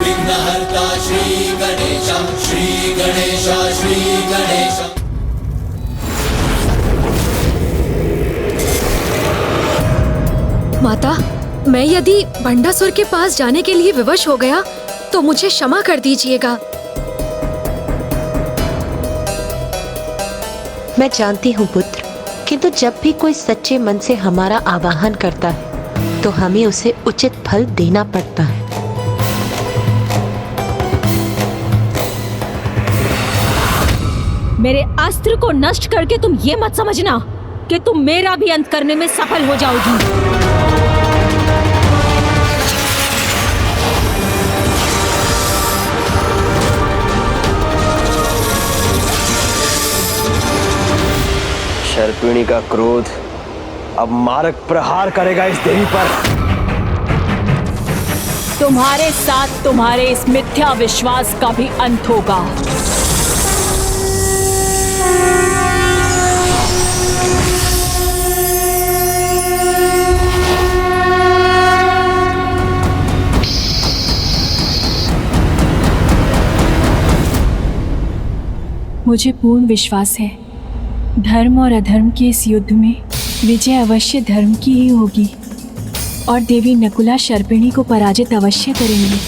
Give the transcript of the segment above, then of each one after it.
विघ्नहर्ता श्री गणेश, श्री गणेश, श्री गणेश। माता, मैं यदि भंडासुर के पास जाने के लिए विवश हो गया तो मुझे क्षमा कर दीजिएगा। मैं जानती हूँ पुत्र, किंतु जब भी कोई सच्चे मन से हमारा आवाहन करता है तो हमें उसे उचित फल देना पड़ता है। मेरे अस्त्र को नष्ट करके तुम ये मत समझना कि तुम मेरा भी अंत करने में सफल हो जाओगी। शर्पिणी का क्रोध अब मारक प्रहार करेगा इस देवी पर। तुम्हारे साथ तुम्हारे इस मिथ्या विश्वास का भी अंत होगा। मुझे पूर्ण विश्वास है धर्म और अधर्म के इस युद्ध में विजय अवश्य धर्म की ही होगी और देवी नकुला शर्पिणी को पराजित अवश्य करेंगी।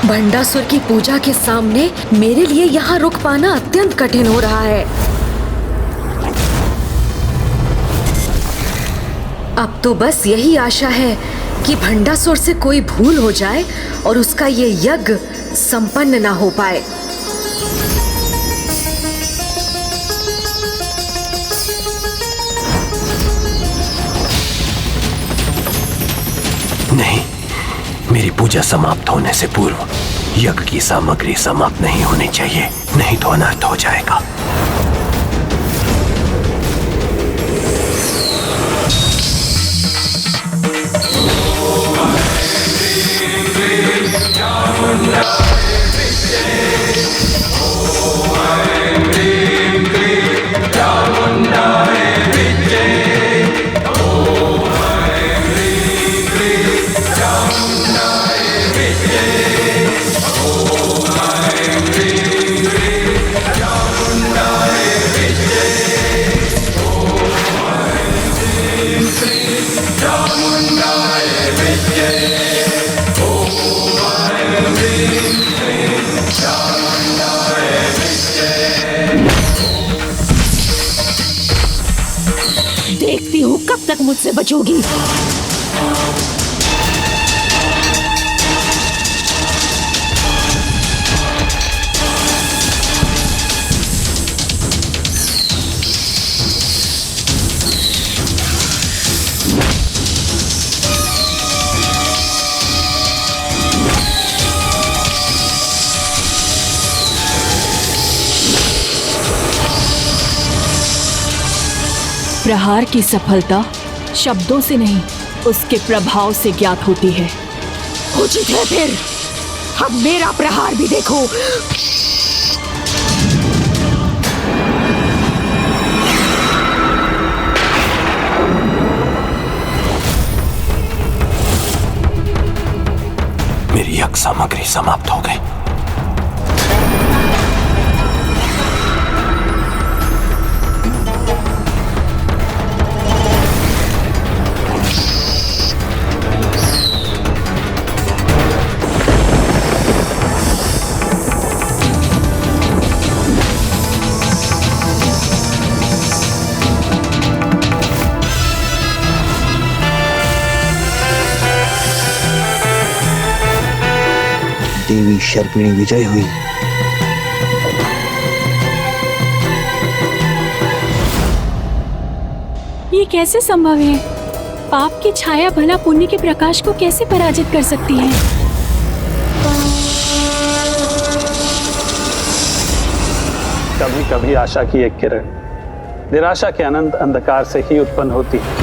भंडासुर की पूजा के सामने मेरे लिए यहाँ रुक पाना अत्यंत कठिन हो रहा है। अब तो बस यही आशा है कि भंडासुर से कोई भूल हो जाए और उसका ये यज्ञ संपन्न ना हो पाए। नहीं, मेरी पूजा समाप्त होने से पूर्व यज्ञ की सामग्री समाप्त नहीं होनी चाहिए, नहीं तो अनर्थ हो जाएगा। देखती हूँ कब तक मुझसे बचोगी। प्रहार की सफलता शब्दों से नहीं, उसके प्रभाव से ज्ञात होती है। उचित है फिर, अब मेरा प्रहार भी देखो। मेरी यज्ञ सामग्री समाप्त हो गई। देवी शर्पिणी विजय हुई। ये कैसे संभव है? पाप की छाया भला पुण्य के प्रकाश को कैसे पराजित कर सकती है? कभी कभी आशा की एक किरण निराशा के अनंत अंधकार से ही उत्पन्न होती है।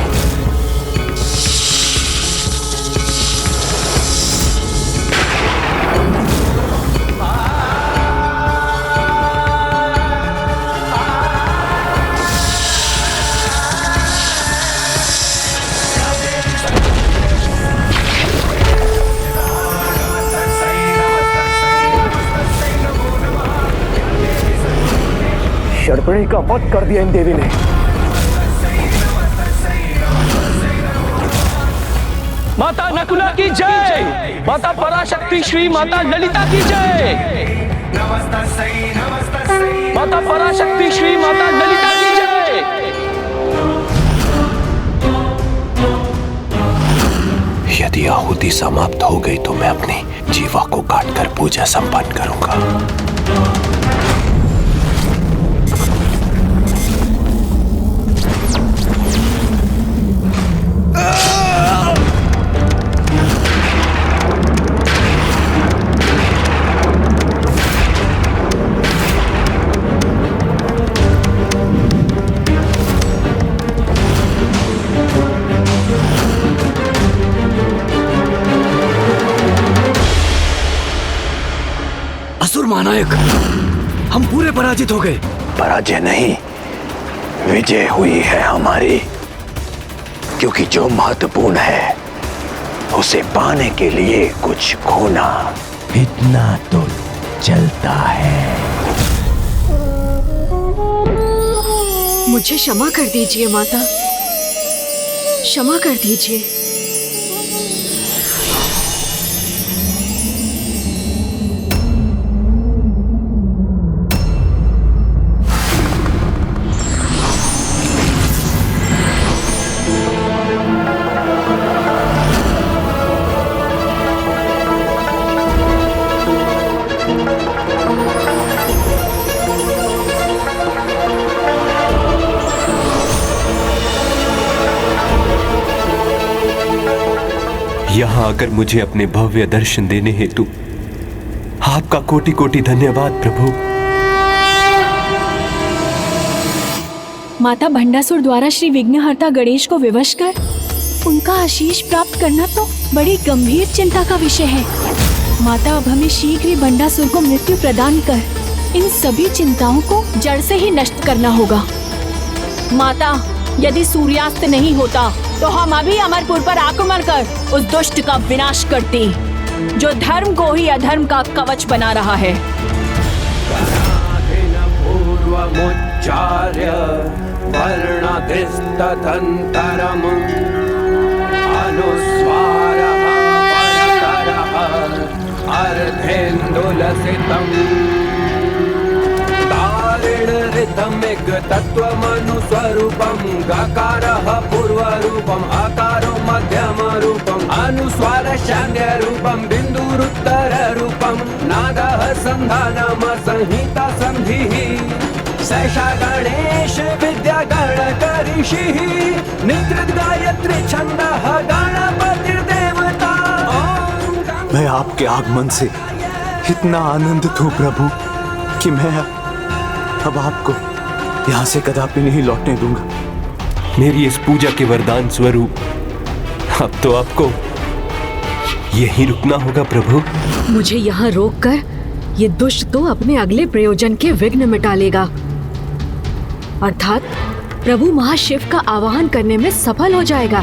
शर्पणी का वध कर दिया इन देवी ने। माता नकुला की जय, माता पराशक्ति श्री माता ललिता की जय, माता पराशक्ति श्री माता ललिता की जय। यदि आहुति समाप्त हो गई तो मैं अपनी जीवा को काटकर पूजा संपन्न करूंगा। असुर महानायक, हम पूरे पराजित हो गए। पराजय नहीं, विजय हुई है हमारी, क्योंकि जो महत्वपूर्ण है उसे पाने के लिए कुछ खोना इतना तो चलता है। मुझे क्षमा कर दीजिए माता, क्षमा कर दीजिए। यहाँ आकर मुझे अपने भव्य दर्शन देने हेतु आपका कोटि कोटि धन्यवाद प्रभु। माता भंडासुर द्वारा श्री विघ्नहर्ता गणेश को विवश कर उनका आशीष प्राप्त करना तो बड़ी गंभीर चिंता का विषय है। माता, अब हमें शीघ्र ही भंडासुर को मृत्यु प्रदान कर इन सभी चिंताओं को जड़ से ही नष्ट करना होगा। माता, यदि सूर्यास्त नहीं होता तो हम अभी अमरपुर पर आक्रमण कर उस दुष्ट का विनाश करते, जो धर्म को ही अधर्म का कवच बना रहा है। ऋतमिक तत्त्वमनुस्वरूपं गकारः पूर्वरूपम् आकारो मध्यमरूपम् अनुस्वार शान्त्यरूपं बिन्दुरुत्तररूपं नादः सन्धानम संहिता सन्धिः सैषा गणेश विद्या गणकऋषिः निद्रित गायत्री छन्दः गणपतिर्देवता। मैं आपके आगमन से इतना आनंदित हूँ प्रभु कि मैं अब आपको यहाँ से कदापि नहीं लौटने दूंगा। मेरी इस पूजा के वरदान स्वरूप अब तो आपको यहीं रुकना होगा प्रभु। मुझे यहाँ रोककर ये दुष्ट तो अपने अगले प्रयोजन के विघ्न मिटा लेगा, अर्थात प्रभु महाशिव का आवाहन करने में सफल हो जाएगा।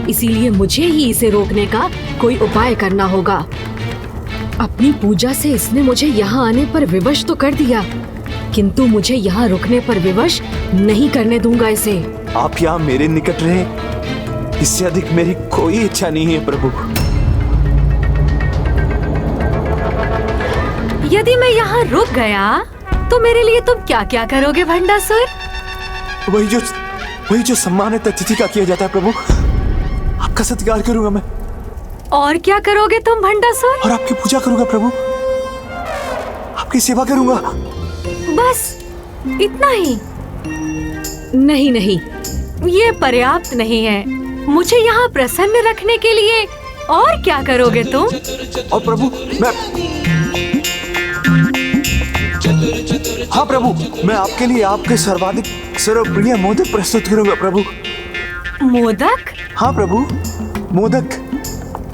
इसीलिए मुझे ही इसे रोकने का कोई उपाय करना होगा। अपनी पूजा से इसने मुझे यहाँ आने पर विवश तो कर दिया, किंतु मुझे यहाँ रुकने पर विवश नहीं करने दूंगा इसे। आप यहाँ मेरे निकट रहे, इससे अधिक मेरी कोई इच्छा नहीं है प्रभु। यदि मैं यहाँ रुक गया तो मेरे लिए तुम क्या क्या करोगे भंडासुर? वही जो सम्मानित अतिथि का किया जाता है प्रभु, आपका सत्कार करूंगा मैं। और क्या करोगे तुम भंडासुर? और आपकी पूजा करूंगा प्रभु, आपकी सेवा करूंगा। बस इतना ही? नहीं नहीं, ये पर्याप्त नहीं है। मुझे यहाँ प्रसन्न रखने के लिए और क्या करोगे तुम? और प्रभु मैं हाँ प्रभु, मैं आपके लिए आपके सर्वाधिक सर्वप्रिय मोदक प्रस्तुत करूंगा प्रभु। मोदक? हाँ प्रभु, मोदक।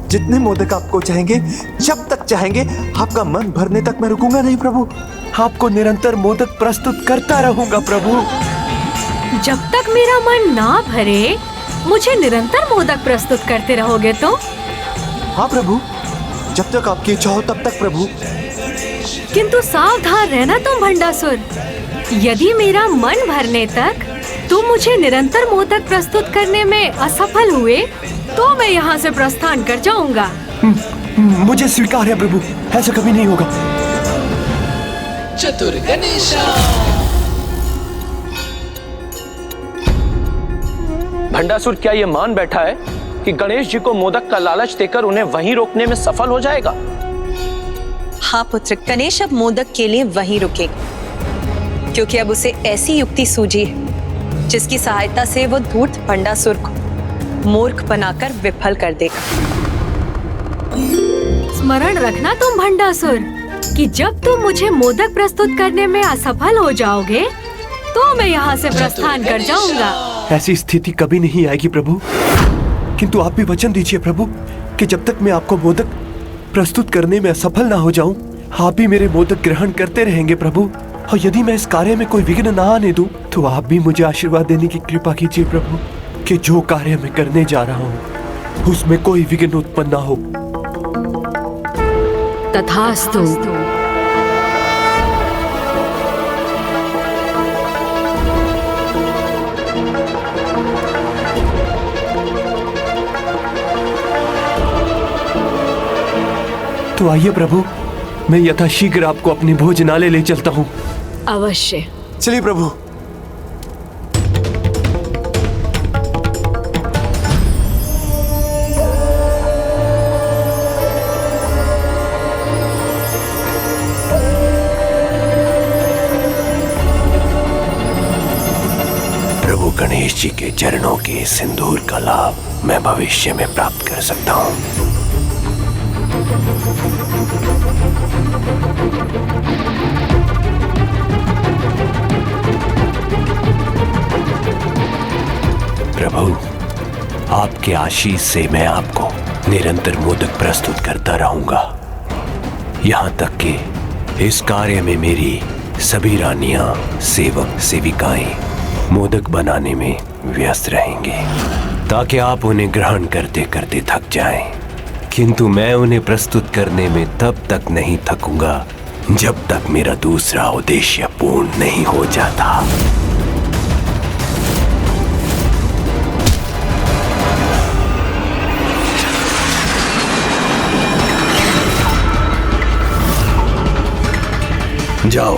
जितने मोदक आपको चाहेंगे, जब तक चाहेंगे, आपका मन भरने तक मैं रुकूंगा नहीं प्रभु। आपको निरंतर मोदक प्रस्तुत करता रहूंगा प्रभु। जब तक मेरा मन ना भरे मुझे निरंतर मोदक प्रस्तुत करते रहोगे तो? हाँ प्रभु, जब तक आपकी इच्छा हो तब तक प्रभु। किंतु सावधान रहना तुम भंडासुर। यदि मेरा मन भरने तक तुम मुझे निरंतर मोदक प्रस्तुत करने में असफल हुए तो मैं यहाँ से प्रस्थान कर जाऊंगा। मुझे स्वीकार है प्रभु, ऐसा कभी नहीं होगा। चतुर गणेशा। भंडासुर क्या ये मान बैठा है कि गणेश जी को मोदक का लालच देकर उन्हें वहीं रोकने में सफल हो जाएगा? हाँ पुत्र, गणेश अब मोदक के लिए वहीं रुकेगा, क्योंकि अब उसे ऐसी युक्ति सूझी है जिसकी सहायता से वो धूर्त भंडासुर को मूर्ख बनाकर विफल कर देगा। स्मरण रखना तुम भंडासुर कि जब तुम मुझे मोदक प्रस्तुत करने में असफल हो जाओगे तो मैं यहाँ से प्रस्थान कर जाऊंगा। ऐसी स्थिति कभी नहीं आएगी प्रभु, किंतु आप भी वचन दीजिए प्रभु कि जब तक मैं आपको मोदक प्रस्तुत करने में असफल ना हो जाऊं, आप भी मेरे मोदक ग्रहण करते रहेंगे प्रभु। और यदि मैं इस कार्य में कोई विघ्न ना आने दूं, तो आप भी मुझे आशीर्वाद देने की कृपा कीजिए प्रभु कि जो कार्य मैं करने जा रहा हूँ उसमें कोई विघ्न उत्पन्न ना हो। तथास्तु। तो आइए प्रभु, मैं यथाशीघ्र आपको अपने भोजनालय ले चलता हूँ। अवश्य। चलिए प्रभु। प्रभु गणेश जी के चरणों के सिंदूर का लाभ मैं भविष्य में प्राप्त कर सकता हूँ। प्रभु, आपके आशीष से मैं आपको निरंतर मोदक प्रस्तुत करता रहूंगा, यहाँ तक कि इस कार्य में मेरी सभी रानियां, सेवक, सेविकाएं मोदक बनाने में व्यस्त रहेंगे, ताकि आप उन्हें ग्रहण करते करते थक जाएं। किंतु मैं उन्हें प्रस्तुत करने में तब तक नहीं थकूंगा जब तक मेरा दूसरा उद्देश्य पूर्ण नहीं हो जाता। जाओ,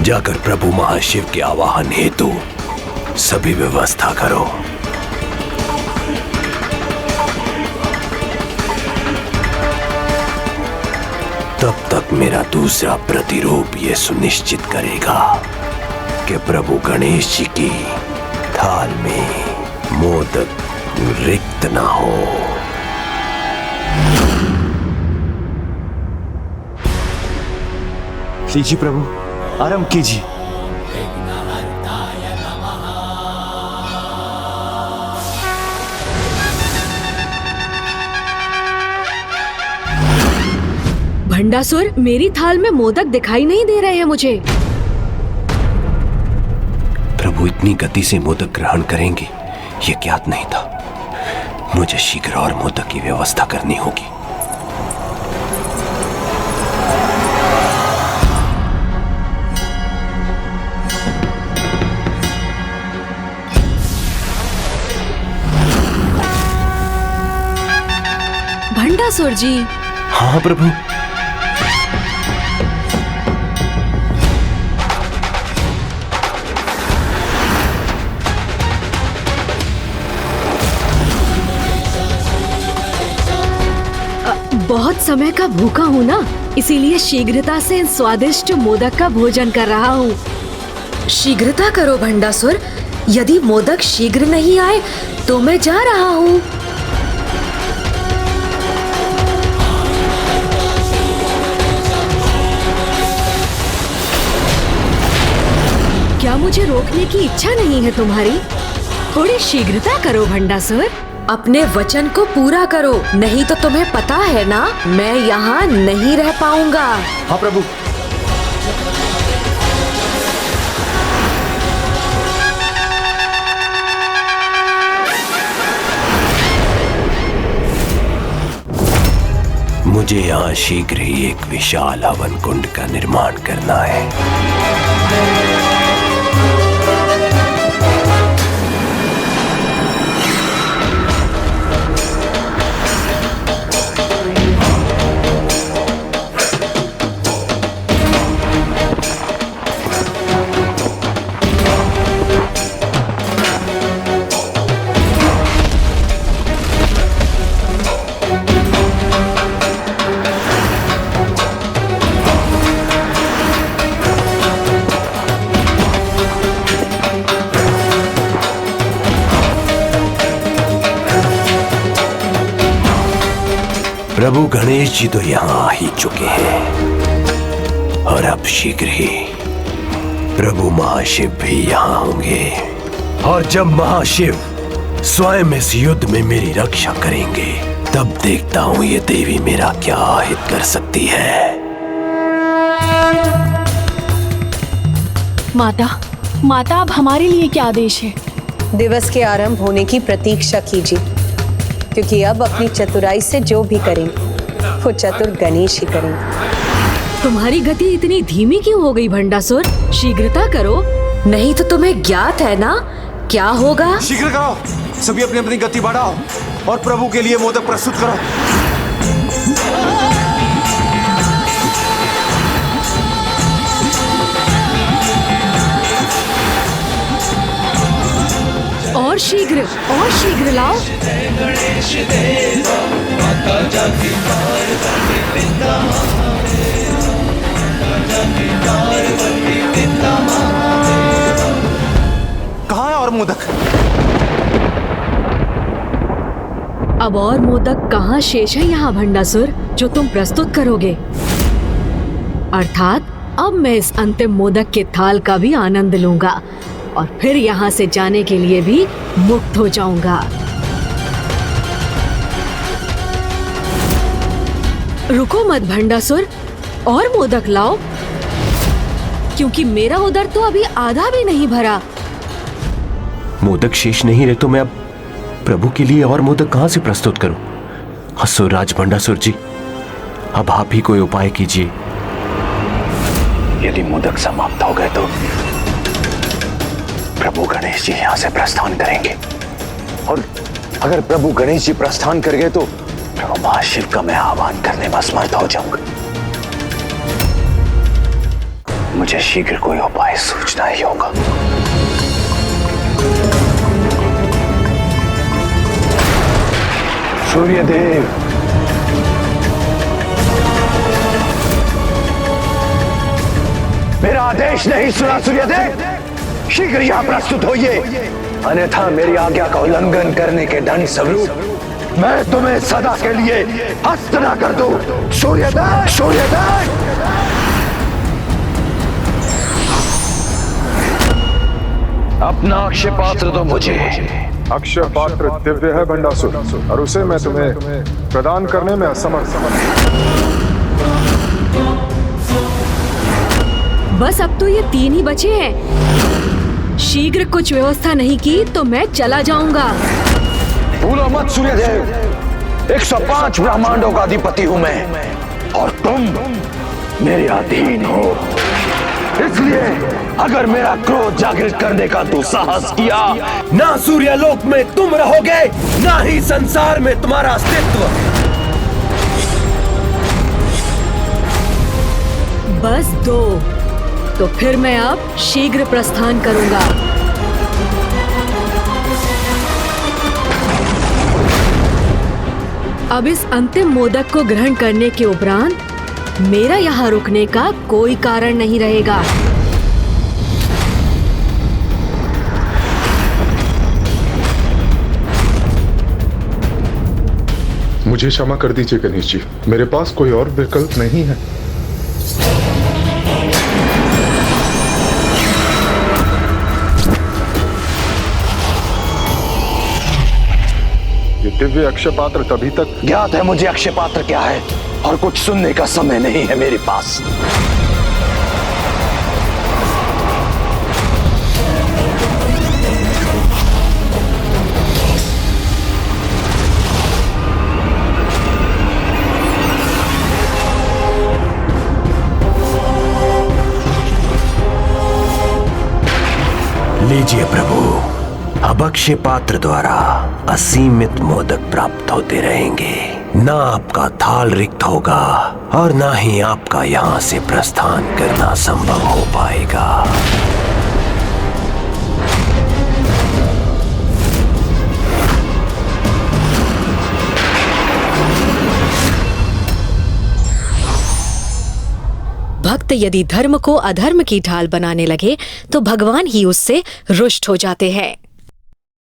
जाकर प्रभु महाशिव के आवाहन हेतु सभी व्यवस्था करो। तब तक मेरा दूसरा प्रतिरूप ये सुनिश्चित करेगा कि प्रभु गणेश जी की थाल में मोदक रिक्त ना हो। लीजिए प्रभु, आराम कीजिए। भंडासुर, मेरी थाल में मोदक दिखाई नहीं दे रहे हैं मुझे। प्रभु इतनी गति से मोदक ग्रहण करेंगे ये ज्ञात नहीं था। मुझे शीघ्र और मोदक की व्यवस्था करनी होगी। भंडासुर जी। हाँ प्रभु। बहुत समय का भूखा हूँ ना, इसीलिए शीघ्रता से इन स्वादिष्ट मोदक का भोजन कर रहा हूँ। शीघ्रता करो भंडासुर, यदि मोदक शीघ्र नहीं आए तो मैं जा रहा हूँ। क्या मुझे रोकने की इच्छा नहीं है तुम्हारी? थोड़ी शीघ्रता करो भंडासुर, अपने वचन को पूरा करो, नहीं तो तुम्हें पता है ना मैं यहाँ नहीं रह पाऊंगा। हाँ प्रभु। मुझे यहाँ शीघ्र ही एक विशाल हवन कुंड का निर्माण करना है। प्रभु गणेश जी तो यहाँ आ ही चुके हैं और अब शीघ्र ही प्रभु महाशिव भी यहाँ होंगे। और जब महाशिव स्वयं इस युद्ध में मेरी रक्षा करेंगे, तब देखता हूँ ये देवी मेरा क्या हित कर सकती है। माता अब हमारे लिए क्या आदेश है? दिवस के आरंभ होने की प्रतीक्षा कीजिए, क्योंकि अब अपनी चतुराई से जो भी करेंगे वो चतुर गणेश ही करेंगे। तुम्हारी गति इतनी धीमी क्यों हो गई भंडासुर? शीघ्रता करो, नहीं तो तुम्हें ज्ञात है ना क्या होगा। शीघ्र करो, सभी अपनी अपनी गति बढ़ाओ और प्रभु के लिए मोदक प्रस्तुत करो। और शीघ्र लाओ। कहाँ है और मोदक? अब और मोदक कहाँ शेष है यहाँ भंडासुर, जो तुम प्रस्तुत करोगे? अर्थात अब मैं इस अंतिम मोदक के थाल का भी आनंद लूंगा और फिर यहाँ से जाने के लिए भी मुक्त हो जाऊंगा। रुको मत भंडासुर, और मोदक लाओ, क्योंकि मेरा उदर तो अभी आधा भी नहीं भरा। मोदक शेष नहीं रहे तो मैं अब प्रभु के लिए और मोदक कहां से प्रस्तुत करूं? असुरराज भंडासुर जी, अब आप ही कोई उपाय कीजिए। यदि मोदक समाप्त हो गए तो प्रभु गणेश जी यहां से प्रस्थान करेंगे, और अगर प्रभु गणेश जी प्रस्थान कर गए तो प्रभु महाशिव का मैं आह्वान करने में असमर्थ हो जाऊंगा। मुझे शीघ्र कोई उपाय सोचना ही होगा। सूर्यदेव, मेरा आदेश नहीं सुना सूर्यदेव, शीघ्र यहां प्रस्तुत होइए, अन्यथा मेरी आज्ञा का उल्लंघन करने के दंड स्वरूप मैं तुम्हें सदा के लिए हस्त न कर दूं। सूर्यदेव, सूर्यदेव। अपना अक्षय पात्र तो मुझे। अक्षय पात्र दिव्य है भंडासुर, और उसे मैं तुम्हें प्रदान करने में असमर्थ। बस अब तो ये 3 ही बचे हैं। शीघ्र कुछ व्यवस्था नहीं की तो मैं चला जाऊंगा। भूलो मत सूर्यदेव, 105 ब्रह्मांडों का अधिपति हूं मैं, और तुम मेरे अधीन हो। इसलिए अगर मेरा क्रोध जागृत करने का तू साहस किया, ना सूर्यलोक में तुम रहोगे, ना ही संसार में तुम्हारा अस्तित्व। बस 2, तो फिर मैं अब शीघ्र प्रस्थान करूंगा। अब इस अंतिम मोदक को ग्रहण करने के उपरांत मेरा यहाँ रुकने का कोई कारण नहीं रहेगा। मुझे क्षमा कर दीजिए गणेश जी, मेरे पास कोई और विकल्प नहीं है। ये दिव्य अक्षय पात्र तभी तक ज्ञात है मुझे अक्षय पात्र क्या है, और कुछ सुनने का समय नहीं है मेरे पास। लीजिए प्रभु, अब अक्षय पात्र द्वारा असीमित मोदक प्राप्त होते रहेंगे। ना आपका थाल रिक्त होगा और ना ही आपका यहाँ से प्रस्थान करना संभव हो पाएगा। भक्त यदि धर्म को अधर्म की ढाल बनाने लगे तो भगवान ही उससे रुष्ट हो जाते हैं।